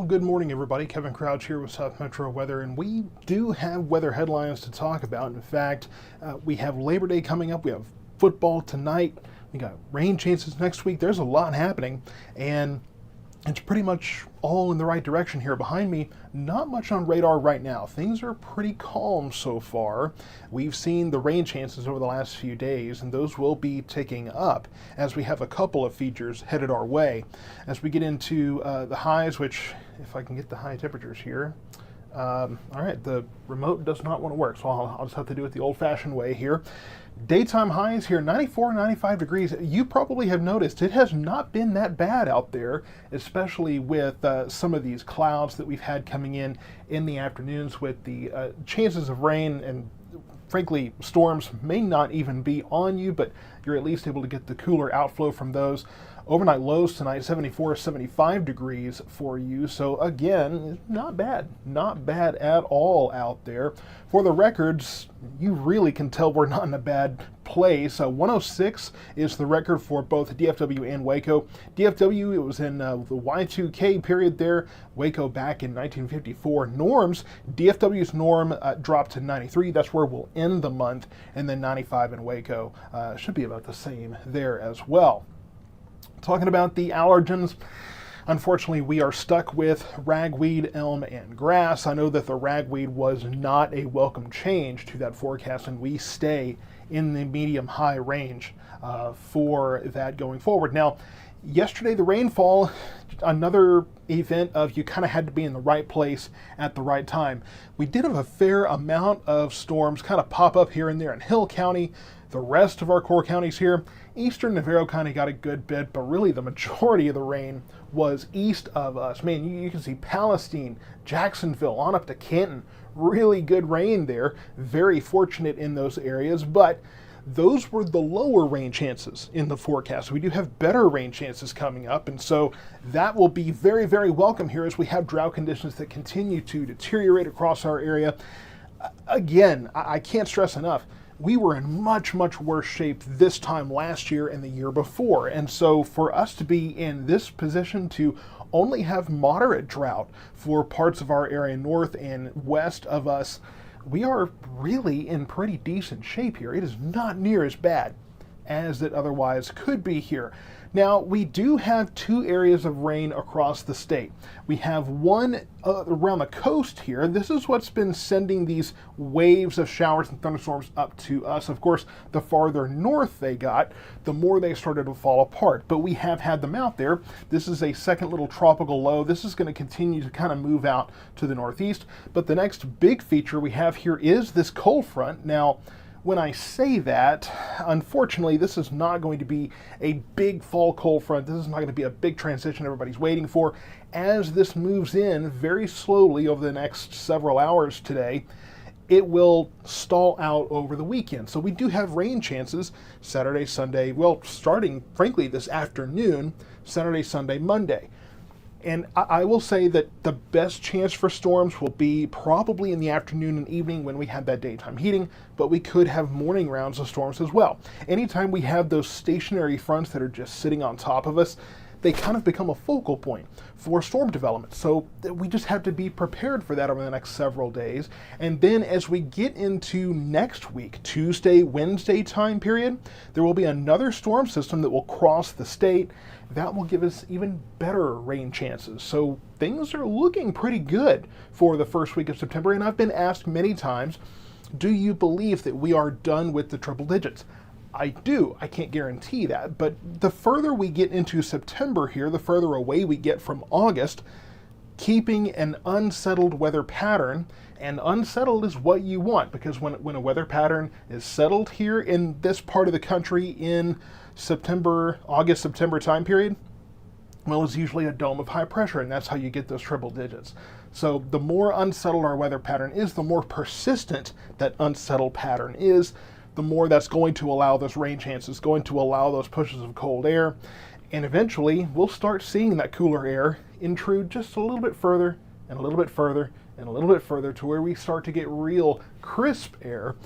Good morning, everybody. Kevin Crouch here with South Metro Weather, and we do have weather headlines to talk about. In fact, we have Labor Day coming up. We have football tonight. We got rain chances next week. There's a lot happening, and it's pretty much all in the right direction here. Behind me, not much on radar right now. Things are pretty calm so far. We've seen the rain chances over the last few days, and those will be ticking up as we have a couple of features headed our way. As we get into the highs, which, if I can get the high temperatures here, all right, the remote does not want to work, so I'll just have to do it the old-fashioned way here. Daytime highs here, 94, 95 degrees. You probably have noticed it has not been that bad out there, especially with some of these clouds that we've had coming in the afternoons with the chances of rain, and frankly, storms may not even be on you, but you're at least able to get the cooler outflow from those. Overnight lows tonight, 74, 75 degrees for you. So again, not bad at all out there. For the records, you really can tell we're not in a bad place. 106 is the record for both DFW and Waco. DFW, it was in the Y2K period there. Waco back in 1954. Norms, DFW's norm dropped to 93. That's where we'll end the month. And then 95 in Waco. Should be about the same there as well. Talking about the allergens, unfortunately, we are stuck with ragweed, elm, and grass. I know that the ragweed was not a welcome change to that forecast, and we stay in the medium-high range for that going forward. Now, yesterday, the rainfall, another event of you kind of had to be in the right place at the right time. We did have a fair amount of storms kind of pop up here and there in Hill County. The rest of our core counties here, eastern Navarro kind of got a good bit, but really the majority of the rain was east of us. Man, you can see Palestine, Jacksonville, on up to Canton. Really good rain there. Very fortunate in those areas, but those were the lower rain chances in the forecast. We do have better rain chances coming up, and so that will be very, very welcome here as we have drought conditions that continue to deteriorate across our area. Again, I can't stress enough, we were in much, much worse shape this time last year and the year before. And so for us to be in this position to only have moderate drought for parts of our area north and west of us, we are really in pretty decent shape here. It is not near as bad as it otherwise could be here. Now, we do have two areas of rain across the state. We have one around the coast here. This is what's been sending these waves of showers and thunderstorms up to us. Of course, the farther north they got, the more they started to fall apart. But we have had them out there. This is a second little tropical low. This is going to continue to kind of move out to the northeast. But the next big feature we have here is this cold front. Now, when I say that, unfortunately, this is not going to be a big fall cold front. This is not going to be a big transition everybody's waiting for. As this moves in very slowly over the next several hours today, it will stall out over the weekend. So we do have rain chances Saturday, Sunday, well, starting, frankly, this afternoon, Saturday, Sunday, Monday. And I will say that the best chance for storms will be probably in the afternoon and evening when we have that daytime heating, but we could have morning rounds of storms as well. Anytime we have those stationary fronts that are just sitting on top of us, they kind of become a focal point for storm development. So we just have to be prepared for that over the next several days. And then as we get into next week, Tuesday, Wednesday time period, there will be another storm system that will cross the state. That will give us even better rain chances. So things are looking pretty good for the first week of September. And I've been asked many times, do you believe that we are done with the triple digits? I do. I can't guarantee that. But the further we get into September here, the further away we get from August, keeping an unsettled weather pattern, and unsettled is what you want, because when a weather pattern is settled here in this part of the country in September, August, September time period, well, it's usually a dome of high pressure, and that's how you get those triple digits. So the more unsettled our weather pattern is, the more persistent that unsettled pattern is, the more that's going to allow those rain chances, going to allow those pushes of cold air, and eventually we'll start seeing that cooler air intrude just a little bit further and a little bit further and a little bit further to where we start to get real crisp air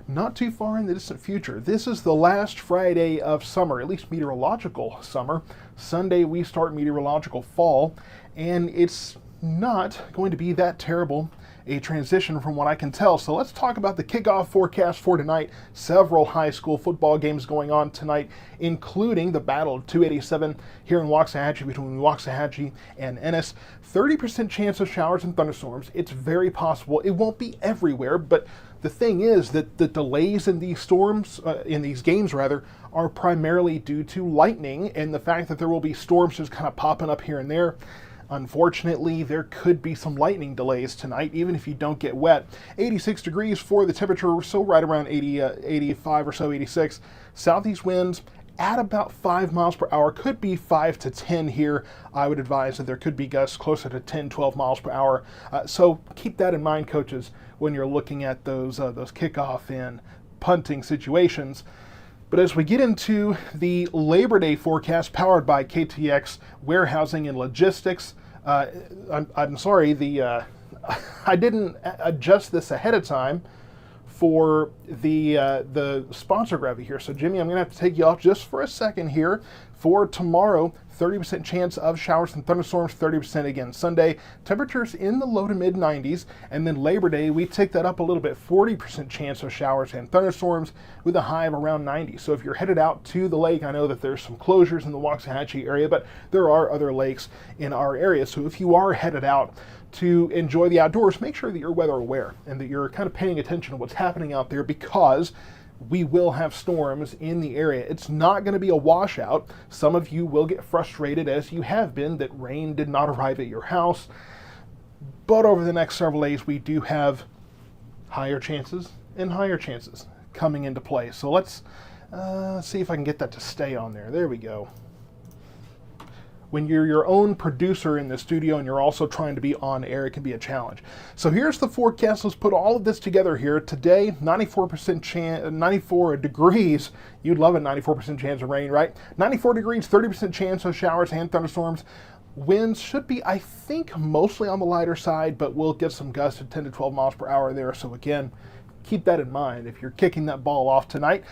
not too far in the distant future. This is the last Friday of summer, at least meteorological summer. Sunday we start meteorological fall, and it's not going to be that terrible a transition from what I can tell. So let's talk about the kickoff forecast for tonight. Several high school football games going on tonight, including the Battle of 287 here in Waxahachie between Waxahachie and Ennis. 30% chance of showers and thunderstorms. It's very possible. It won't be everywhere, but the thing is that the delays in these storms, in these games rather, are primarily due to lightning and the fact that there will be storms just kind of popping up here and there. Unfortunately, there could be some lightning delays tonight, even if you don't get wet. 86 degrees for the temperature, so right around 85 or so, 86. Southeast winds at about 5 miles per hour, could be 5 to 10 here. I would advise that there could be gusts closer to 10, 12 miles per hour. So keep that in mind, coaches, when you're looking at those kickoff and punting situations. But as we get into the Labor Day forecast powered by KTX Warehousing and Logistics, I'm sorry, I didn't adjust this ahead of time for the sponsor graphic here. So Jimmy, I'm going to have to take you off just for a second here. For tomorrow, 30% chance of showers and thunderstorms, 30% again Sunday. Temperatures in the low to mid 90s. And then Labor Day, we take that up a little bit, 40% chance of showers and thunderstorms with a high of around 90. So if you're headed out to the lake, I know that there's some closures in the Waxahachie area, but there are other lakes in our area. So if you are headed out to enjoy the outdoors, make sure that you're weather aware and that you're kind of paying attention to what's happening out there, because we will have storms in the area. It's not going to be a washout. Some of you will get frustrated, as you have been, that rain did not arrive at your house. But over the next several days, we do have higher chances and higher chances coming into play. So let's see if I can get that to stay on there. There we go. When you're your own producer in the studio and you're also trying to be on air, it can be a challenge. So here's the forecast. Let's put all of this together here. Today, 94% chance, 94 degrees. You'd love a 94% chance of rain, right? 94 degrees, 30% chance of showers and thunderstorms. Winds should be, I think, mostly on the lighter side, but we'll get some gusts at 10 to 12 miles per hour there. So again, keep that in mind if you're kicking that ball off tonight.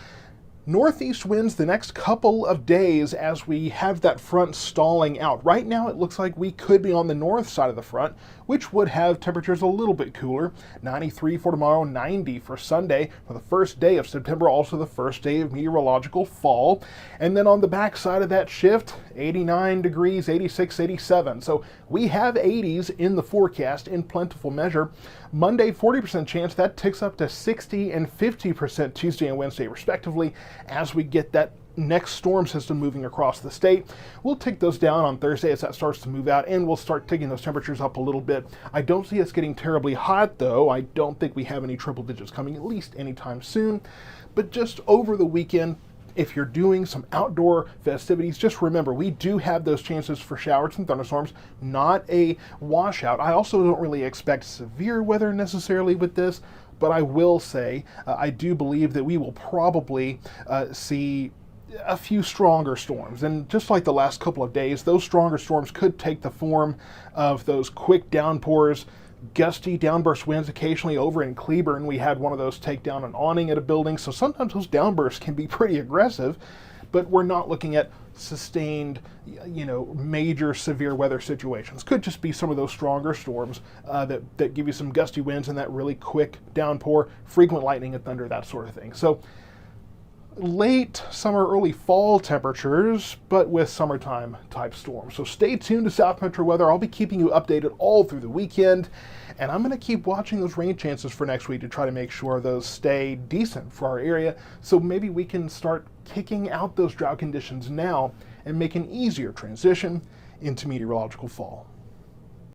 Northeast winds the next couple of days as we have that front stalling out. Right now it looks like we could be on the north side of the front, which would have temperatures a little bit cooler. 93 for tomorrow, 90 for Sunday for the first day of September, also the first day of meteorological fall. And then on the back side of that shift, 89 degrees, 86, 87. So we have 80s in the forecast in plentiful measure. Monday, 40% chance. That ticks up to 60 and 50% Tuesday and Wednesday, respectively, as we get that next storm system moving across the state. We'll take those down on Thursday as that starts to move out, and we'll start taking those temperatures up a little bit. I don't see us getting terribly hot, though. I don't think we have any triple digits coming, at least anytime soon. But just over the weekend, if you're doing some outdoor festivities, just remember, we do have those chances for showers and thunderstorms, not a washout. I also don't really expect severe weather necessarily with this, but I will say I do believe that we will probably see a few stronger storms. And just like the last couple of days, those stronger storms could take the form of those quick downpours, gusty downburst winds. Occasionally over in Cleburne, we had one of those take down an awning at a building. So sometimes those downbursts can be pretty aggressive, but we're not looking at sustained, major severe weather situations. Could just be some of those stronger storms that give you some gusty winds and that really quick downpour, frequent lightning and thunder, that sort of thing. So late summer, early fall temperatures, but with summertime type storms. So stay tuned to South Metro Weather. I'll be keeping you updated all through the weekend, and I'm going to keep watching those rain chances for next week to try to make sure those stay decent for our area. So maybe we can start kicking out those drought conditions now and make an easier transition into meteorological fall.